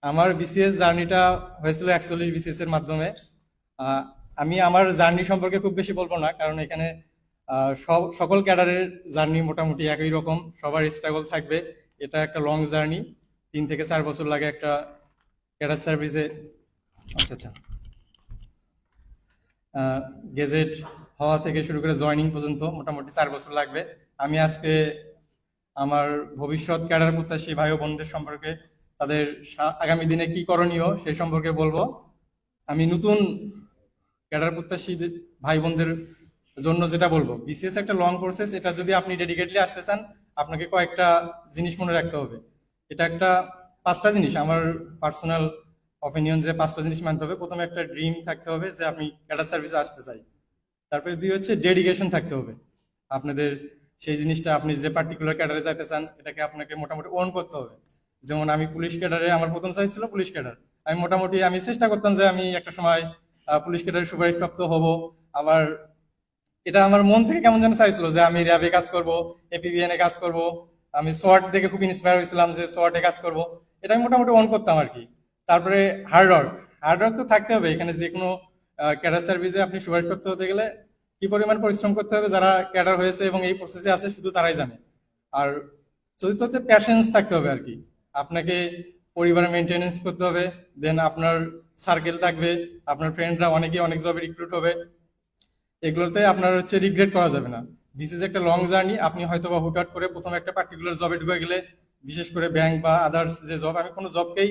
আমার বিসিএস জার্নিটা হয়েছিল 41 বিসিএস এর মাধ্যমে। আহ, আমি আমার জার্নি সম্পর্কে খুব বেশি বলবো না, কারণ এখানে সকল ক্যাডারের জার্নি মোটামুটি একই রকম, সবার স্ট্রাগল থাকবে। এটা একটা লং জার্নি, 3 থেকে 4 বছর লাগে একটা ক্যাডার সার্ভিসে। আচ্ছা আচ্ছা, গেজেট হওয়া থেকে শুরু করে জয়নিং পর্যন্ত মোটামুটি 4 বছর লাগবে। আমি আজকে আমার ভবিষ্যৎ ক্যাডার প্রত্যাশী ভাই ও বোনদের সম্পর্কে, তাদের আগামী দিনে কি করণীয় সেই সম্পর্কে বলবো। আমি নতুন ক্যাডার প্রত্যাশী ভাই বোনদের জন্য যেটা বলবো, বিসিএস একটা লং প্রসেস। এটা যদি আপনি ডেডিকেটলি আসতে চান, আপনাকে কয়েকটা জিনিস মনে রাখতে হবে। এটা একটা 5টা জিনিস, আমার পার্সোনাল অপিনিয়ন, যে 5টা জিনিস মানতে হবে। প্রথমে একটা ড্রিম থাকতে হবে যে আপনি ক্যাডার সার্ভিসে আসতে চাই। তারপরে 2 হচ্ছে ডেডিকেশন থাকতে হবে আপনাদের। সেই জিনিসটা, আপনি যে পার্টিকুলার ক্যাডারে যাইতে চান, এটাকে আপনাকে মোটামুটি ওন করতে হবে। যেমন আমি পুলিশ ক্যাডারে, আমার প্রথম চয়েস ছিল পুলিশ ক্যাডার। আমি চেষ্টা করতাম যে আমি একটা সময় পুলিশ ক্যাডারে সুপারিশপ্রাপ্ত হব। আবার এটা আমার মন থেকে কেমন যেন চাইছিল যে আমি র্যাবে কাজ করব, এপিবিএন এ কাজ করব। আমি সোয়াট দেখে খুব ইন্সপায়ার হয়েছিলাম যে সোয়াটে কাজ করব। এটা আমি মোটামুটি অন করতাম আর কি। তারপরে হার্ড ওয়ার্ক তো থাকতে হবে। এখানে যে কোনো ক্যাডার সার্ভিসে আপনি সুপারিশপ্রাপ্ত হতে গেলে কি পরিমাণ পরিশ্রম করতে হবে, যারা ক্যাডার হয়েছে এবং এই প্রসেসে আছে শুধু তারাই জানে। আর চতুর্থ হচ্ছে প্যাশেন্স থাকতে হবে আর কি। আপনাকে পরিবারের মেনটেনেন্স করতে হবে। দেন আপনার সার্কেল থাকবে, আপনার ফ্রেন্ডরা অনেকে অনেক জবে রিক্রুট হবে। এগুলোতে আপনার হচ্ছে রিগ্রেট করা যাবে না। বিসিএস একটা লং জার্নি। আপনি হয়তো বা হুটহাট করে প্রথমে একটা পার্টিকুলার জবে ঢুকে গেলে, বিশেষ করে ব্যাংক বা আদার্স যে জব, আমি কোনো জবকেই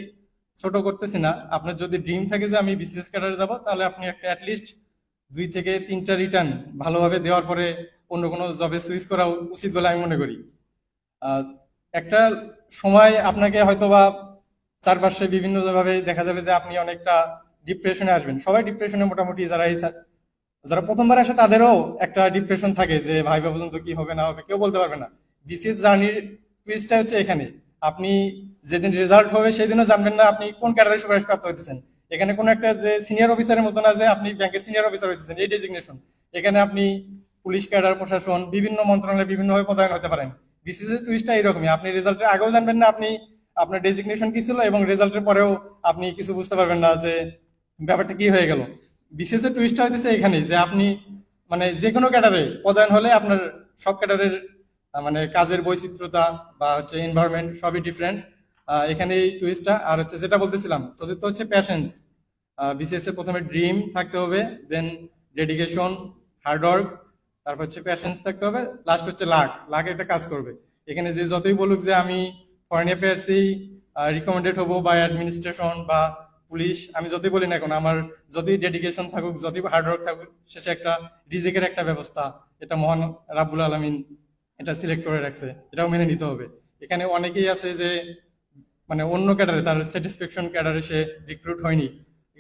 ছোট করতেছি না। আপনার যদি ড্রিম থাকে যে আমি বিসিএস ক্যাডারে যাব, তাহলে আপনি একটা অ্যাটলিস্ট 2 থেকে 3টা রিটার্ন ভালোভাবে দেওয়ার পরে অন্য কোনো জবে সুইচ করা উচিত বলে আমি মনে করি। আহ, একটা সময় আপনাকে হয়তোবা চারপাশে বিভিন্ন ভাবে দেখা যাবে যে আপনি অনেকটা ডিপ্রেশনে আসবেন। সবাই ডিপ্রেশনে, মোটামুটি যারা প্রথমবার আসে তাদেরও একটা ডিপ্রেশন থাকে যে ভাইবা পর্যন্ত কি হবে না হবে কেউ বলতে পারবে না। বিসিএস জার্নির টুইস্টটা হচ্ছে এখানে। আপনি যেদিন রেজাল্ট হবে সেদিনও জানবেন না আপনি কোন ক্যাডারে সুপারিশ প্রাপ্ত হইতেছেন। এখানে কোনো একটা যে সিনিয়র অফিসারের মতো না যে আপনি ব্যাংকের সিনিয়র অফিসার হইতেছেন এই ডেজিগনেশন। এখানে আপনি পুলিশ ক্যাডার, প্রশাসন, বিভিন্ন মন্ত্রণালয়ে বিভিন্নভাবে পদায়ন হতে পারেন। বিসিএস এর টুইস্টটা এরকমই, আপনি রেজাল্টের আগেও জানবেন না আপনি আপনার ডেজিগনেশন কি ছিল, এবং রেজাল্টের পরেও আপনি কিছু বুঝতে পারবেন না যে ব্যাপারটা কি হয়ে গেল। বিসিএস এর টুইস্টটা হইতেছে এখানে যে আপনি মানে যে কোনো ক্যাডারে পদায়ন হলে আপনার সব ক্যাডারের মানে কাজের বৈচিত্র্যতা বা হচ্ছে এনভায়রনমেন্ট সবই ডিফারেন্ট। এখানে এই টুইস্টটা। আর হচ্ছে যেটা বলতেছিলাম, চতুর্থ হচ্ছে প্যাশেন্স। বিসিএস এ প্রথমে ড্রিম থাকতে হবে, দেন ডেডিকেশন, হার্ডওয়ার্ক, তারপর হচ্ছে প্যাশেন্স থাকতে হবে, লাস্ট হচ্ছে লাক। লাক একটা কাজ করবে। এখানে যে যতই বলুক যে আমি ফরেন অ্যাফেয়ার্সই রিকমেন্ডেড হবো বা অ্যাডমিনিস্ট্রেশন বা পুলিশ, আমি যতই বলি না এখন, আমার যতই ডেডিকেশন থাকুক, যতই হার্ডওয়ার্ক থাকুক, শেষে একটা রিজিকের একটা ব্যবস্থা, এটা মহান রাব্বুল আলামিন এটা সিলেক্ট করে রাখছে, এটাও মেনে নিতে হবে। এখানে অনেকেই আছে যে মানে অন্য ক্যাডারে, তার স্যাটিসফ্যাকশন ক্যাডারে সে রিক্রুট হয়নি।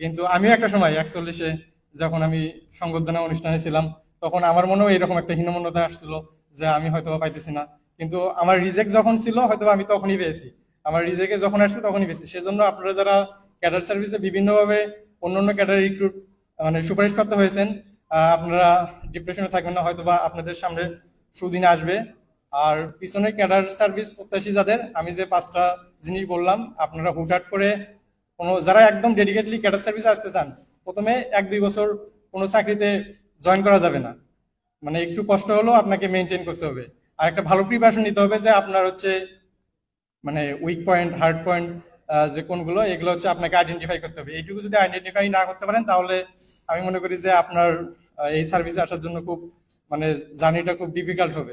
কিন্তু আমিও একটা সময় 41-এ যখন আমি সংবর্ধনা অনুষ্ঠানে ছিলাম, তখন আমার মনেও এরকম একটা হীনমন্যতা আসছিল যে আমি হয়তো বা পাইতেছি না। কিন্তু আমার রিজেক্ট যখন ছিল হয়তো আমি তখনই পেয়েছি। আমার রিজেক্টে যখন আসছে তখনই পেয়েছি। সেজন্য আপনারা যারা ক্যাডার সার্ভিসে বিভিন্নভাবে অন্য অন্য ক্যাডার রিক্রুট মানে সুপারিশপ্রাপ্ত হয়েছেন, আপনারা ডিপ্রেশনে থাকবেন না, হয়তো বা আপনাদের সামনে সুদিন আসবে। আর পিছনে ক্যাডার সার্ভিস প্রত্যাশী যাদের, আমি যে 5টা জিনিস বললাম, আপনারা হুটহাট করে কোনো, যারা একদম ডেডিকেটলি ক্যাডার সার্ভিসে আসতে চান, প্রথমে 1-2 বছর কোনো চাকরিতে জয়েন করা যাবে না। মানে একটু কষ্ট হলেও আপনাকে মেনটেন করতে হবে। আর একটা ভালো প্রিপারেশন নিতে হবে যে আপনার হচ্ছে মানে উইক পয়েন্ট, হার্ড পয়েন্ট যে কোনগুলো, এগুলো হচ্ছে আপনাকে আইডেন্টিফাই করতে হবে। এইটুকু যদি আইডেন্টিফাই না করতে পারেন, তাহলে আমি মনে করি যে আপনার এই সার্ভিসে আসার জন্য খুব মানে জার্নিটা খুব ডিফিকাল্ট হবে।